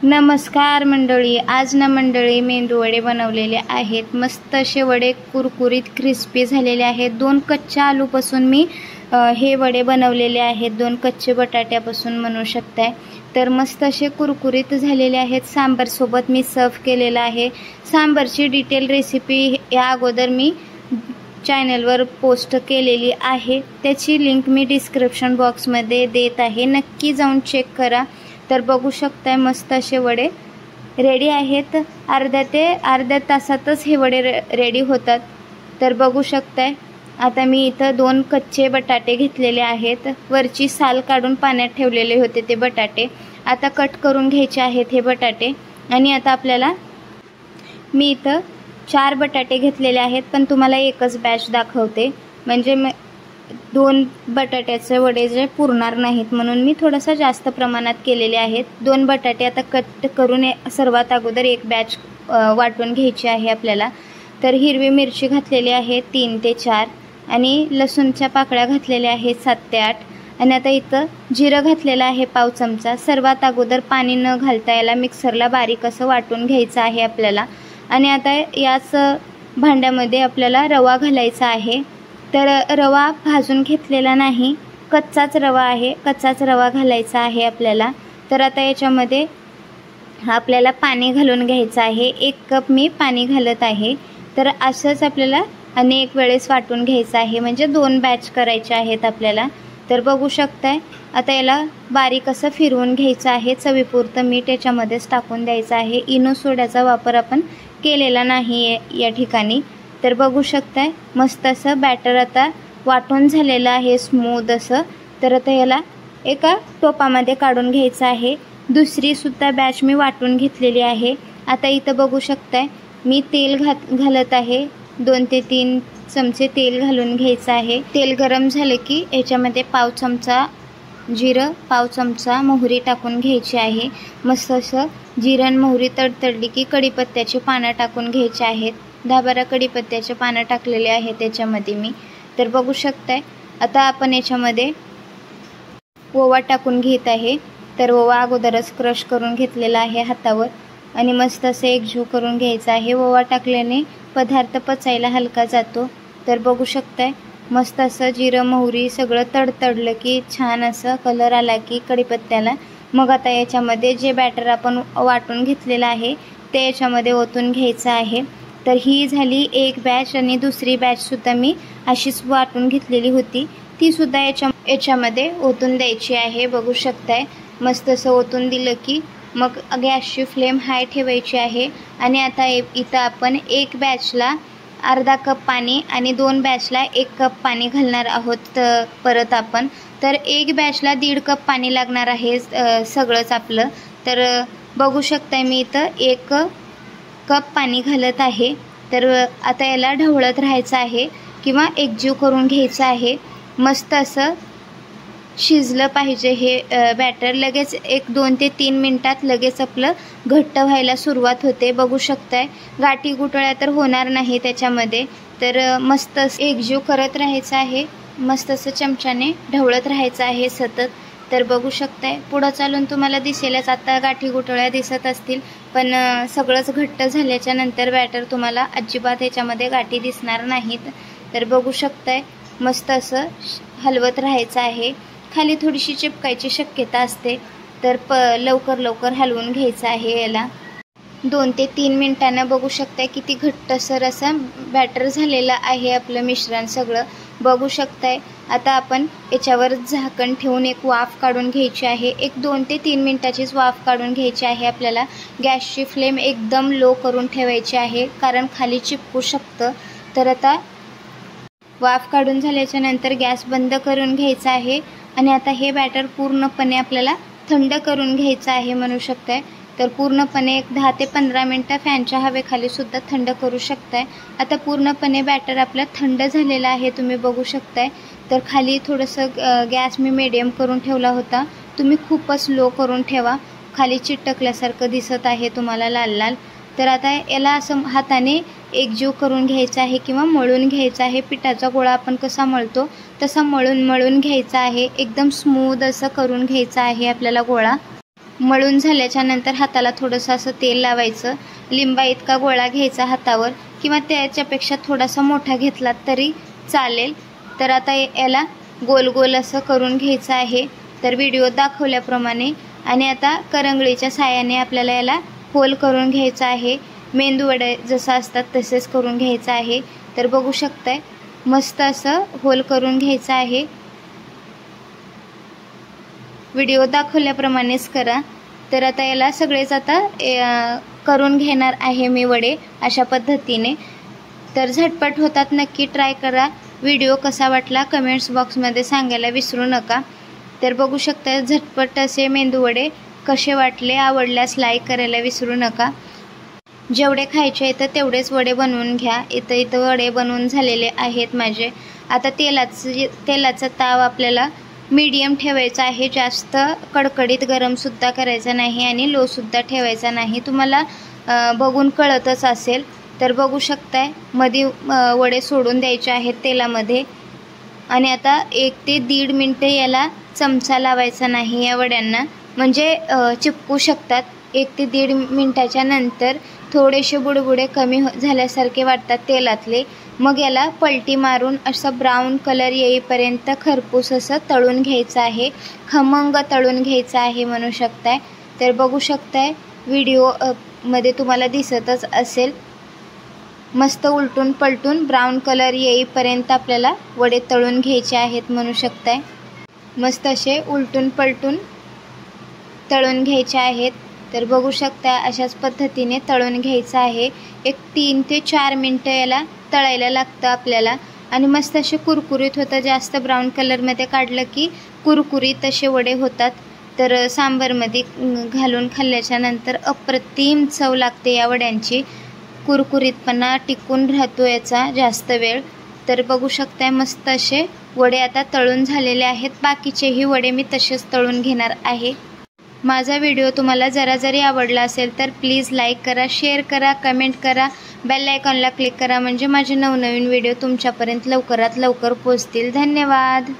नमस्कार मंडळी, आज ना मंडळी मेंदू वडे बनवलेले आहेत। मस्त असे वडे कुरकुरीत क्रिस्पी झालेले आहेत। 2 कच्च्या आलूपासून मी हे वडे बनवलेले आहेत, 2 कच्चे बटाट्यापासून म्हणू शकताय। तर मस्त असे कुरकुरीत झालेले आहेत। सांबार सोबत मी सर्व केलेला आहे। सांबारची डिटेल रेसिपी या अगोदर मी चॅनलवर पोस्ट केलेली आहे, त्याची लिंक मी डिस्क्रिप्शन बॉक्समध्ये देत आहे, नक्की जाऊन चेक करा। तर बघू शकताय मस्त असे वडे रेडी आहेत। अर्ध्या तासातच हे वडे रेडी होतात। तर बघू शकताय आता मी इथं 2 कच्चे बटाटे घेतलेले आहेत। वरची साल काढून पाण्यात ठेवलेले होते ते बटाटे आता कट करून घ्यायचे आहेत हे बटाटे। आणि आता आपल्याला मी इथं 4 बटाटे घेतलेले आहेत, पण तुम्हाला एकच बॅच दाखवते, म्हणजे 2 बटाट्याचे वडे जे पुरणार नाहीत म्हणून मी थोडासा जास्त प्रमाणात केलेले आहेत। 2 बटाटे आता कट करून सर्वात अगोदर एक बॅच वाटून घ्यायची आहे आपल्याला। तर हिरवी मिरची घातलेली आहे 3 ते 4 आणि लसूणच्या पाकळ्या घातलेल्या आहेत 7 ते 8 आणि आता इथं जिरं घातलेलं आहे पाव चमचा। सर्वात अगोदर पाणी न घालता याला मिक्सरला बारीक असं वाटून घ्यायचं आहे आपल्याला। आणि आता याच भांड्यामध्ये आपल्याला रवा घालायचा आहे। तर रवा भाजून घेतलेला नाही, कच्चाच रवा आहे, कच्चाच रवा घालायचा आहे आपल्याला। तर आता याच्यामध्ये आपल्याला पाणी घालून घ्यायचं आहे, 1 कप मी पाणी घालत आहे। तर असंच आपल्याला अनेक वेळेस वाटून घ्यायचं आहे, म्हणजे 2 बॅच करायचे आहेत आपल्याला। तर बघू शकताय आता याला बारीक असं फिरवून घ्यायचं आहे। चवीपुरतं मीठ याच्यामध्येच टाकून द्यायचं आहे, इनो सोड्याचा वापर आपण केलेला नाही या ठिकाणी। तर बघू शकताय मस्त असं बॅटर आता वाटून झालेलं आहे स्मूथ असं। तर आता याला एका टोपामध्ये काढून घ्यायचं आहे। दुसरी सुद्धा बॅच मी वाटून घेतलेली आहे। आता इथं बघू शकताय मी तेल घालत आहे, 2 ते 3 चमचे तेल घालून घ्यायचं आहे। तेल गरम झाले की याच्यामध्ये पाव चमचा जिरं, पाव चमचा मोहरी टाकून घ्यायची आहे। मस्त असं जिरं आणि मोहरी तडतडली की कढीपत्त्याची पानं टाकून घ्यायची आहेत। 10-12 कढीपत्त्याचे पानं टाकलेले आहेत त्याच्यामध्ये मी। तर बघू शकताय आता आपण याच्यामध्ये ओवा टाकून घेत आहे। तर ओवा अगोदरच क्रश करून घेतलेला आहे हातावर आणि मस्त असं एकजीव करून घ्यायचा आहे। ओवा टाकल्याने पदार्थ पचायला हलका जातो। तर बघू शकताय मस्त असं जिरं मोहरी सगळं तडतडलं की छान असं कलर आला की कढीपत्त्याला, मग आता याच्यामध्ये जे बॅटर आपण वाटून घेतलेलं आहे ते याच्यामध्ये ओतून घ्यायचं आहे। तर ही झाली एक बॅच आणि दुसरी बॅच सुद्धा मी अशीच वाटून घेतलेली होती, ती सुद्धा याच्यामध्ये ओतून द्यायची आहे। बघू शकताय मस्त असं ओतून दिलं की मग गॅसची फ्लेम हाय ठेवायची आहे। आणि आता इथं आपण एक बॅचला अर्धा कप पाणी आणि 2 बॅचला 1 कप पाणी घालणार आहोत परत आपण। तर एक बॅचला 1.5 कप पाणी लागणार आहे सगळंच आपलं। तर बघू शकताय मी इथं 1 कप पाणी घालत आहे। तर आता याला ढवळत राहायचं आहे किंवा एकजीव करून घ्यायचं आहे। मस्त असं शिजलं पाहिजे हे बॅटर, लगेच 1-2 ते 3 मिनिटात लगेच आपलं घट्ट व्हायला सुरुवात होते। बघू शकताय गाठी गुठळ्या तर होणार नाही त्याच्यामध्ये। तर मस्त एकजीव करत राहायचं आहे, मस्त असं चमच्याने ढवळत राहायचं आहे सतत। तर बघू शकताय पुढं चालून तुम्हाला दिसेलच, आता गाठी गुठळ्या दिसत असतील, पण सगळंच घट्ट झाल्याच्या नंतर बॅटर तुम्हाला अजिबात याच्यामध्ये गाठी दिसणार नाहीत। तर बघू शकताय मस्त असं हलवत राहायचं आहे, खाली थोडीशी चिपकायची शक्यता असते। तर लवकर हलवून घ्यायचं आहे याला। 2 ते 3 मिनिटांना बघू शकताय किती घट्टसर असं बॅटर झालेलं आहे आपलं मिश्रण सगळं। बघू शकताय आता आपण याच्यावर झाकण ठेवून एक वाफ काढून घ्यायची आहे। 2 ते 3 मिनिटाचीच वाफ काढून घ्यायची आहे आपल्याला। गॅसची फ्लेम एकदम लो करून ठेवायची आहे, कारण खाली चिपकू शकतं। तर आता वाफ काढून झाल्याच्या नंतर गॅस बंद करून घ्यायचा आहे आणि आता हे बॅटर पूर्णपणे आपल्याला थंड करून घ्यायचं आहे म्हणू शकताय। तर पूर्णपणे एक 10 ते 15 मिनिटं फॅनच्या हवेखाली सुद्धा थंड करू शकताय। आता पूर्णपणे बॅटर आपलं थंड झालेलं आहे, तुम्ही बघू शकताय। तर खाली थोडंसं गॅस मी मीडियम करून ठेवला होता, तुम्ही खूपच लो करून ठेवा, खाली चिटकल्यासारखं दिसत आहे तुम्हाला लाल लाल। तर आता याला असं हाताने एकजीव करून घ्यायचा आहे किंवा मळून घ्यायचा आहे। पिठाचा गोळा आपण कसा मळतो तसा मळून घ्यायचा आहे, एकदम स्मूथ असं करून घ्यायचा आहे आपल्याला गोळा। मळून झाल्याच्या नंतर हाताला थोडंसं असं तेल लावायचं, लिंबा इतका गोळा घ्यायचा हातावर किंवा त्याच्यापेक्षा थोडासा मोठा घेतलात तरी चालेल। तर आता याला गोल गोल असं करून घ्यायचं आहे, तर व्हिडिओ दाखवल्याप्रमाणे। आणि आता करंगळीच्या साहाय्याने आपल्याला याला होल करून घ्यायचं आहे, मेंदू वडे जसं असतात तसेच करून घ्यायचं आहे। तर बघू शकताय मस्त असं होल करून घ्यायचं आहे, व्हिडिओ दाखवल्याप्रमाणेच करा। तर आता याला सगळेच आता करून घेणार आहे मी वडे अशा पद्धतीने। तर झटपट होतात, नक्की ट्राय करा। व्हिडिओ कसा वाटला कमेंट्स बॉक्समध्ये सांगायला विसरू नका। तर बघू शकता झटपट असे मेंदू वडे कसे वाटले, आवडल्यास लाईक करायला विसरू नका। जेवढे खायचे आहेत तेवढेच वडे बनवून घ्या। इथं वडे बनवून झालेले आहेत माझे। आता तेलाचा ताव आपल्याला मीडियम ठेवायचा आहे, जास्त कडकडीत गरमसुद्धा करायचा नाही आणि लोसुद्धा ठेवायचा नाही, तुम्हाला बघून कळतच असेल। तर बघू शकताय मध्ये वडे सोडून द्यायचे आहेत तेलामध्ये। आणि आता 1 ते 1.5 मिनटं याला चमचा लावायचा नाही या वड्यांना, म्हणजे चिपकू शकतात। 1 ते 1.5 मिनटाच्या नंतर थोडेसे बुडबुडे कमी झाल्यासारखे वाटतात तेलातले, मग याला पलटी मारून असं ब्राऊन कलर येईपर्यंत खरपूस असं तळून घ्यायचं आहे, खमंग तळून घ्यायचं आहे म्हणू शकताय। तर बघू शकताय व्हिडिओ मध्ये तुम्हाला दिसतच असेल, मस्त उलटून पलटून ब्राऊन कलर येईपर्यंत आपल्याला वडे तळून घ्यायचे आहेत म्हणू शकताय। मस्त असे उलटून पलटून तळून घ्यायचे आहेत। तर बघू शकता अशाच पद्धतीने तळून घ्यायचं आहे। 3 ते 4 मिनटं याला तळायला लागतं आपल्याला आणि मस्त असे कुरकुरीत होतं। जास्त ब्राऊन कलरमध्ये काढलं की कुरकुरीत असे वडे होतात। तर सांबारमध्ये घालून खाल्ल्याच्या नंतर अप्रतिम चव लागते या वड्यांची, कुरकुरीतपणा टिकून राहतो याचा जास्त वेळ। तर बघू शकताय मस्त असे वडे आता तळून झालेले आहेत, बाकीचेही वडे मी तसेच तळून घेणार आहे। माझा व्हिडिओ तुम्हाला जरी आवडला असेल तर प्लीज लाईक करा, शेअर करा, कमेंट करा, बेल आयकॉनला क्लिक करा, म्हणजे माझे नवनवीन व्हिडिओ तुमच्यापर्यंत लवकरात लवकर पोहोचतील। धन्यवाद।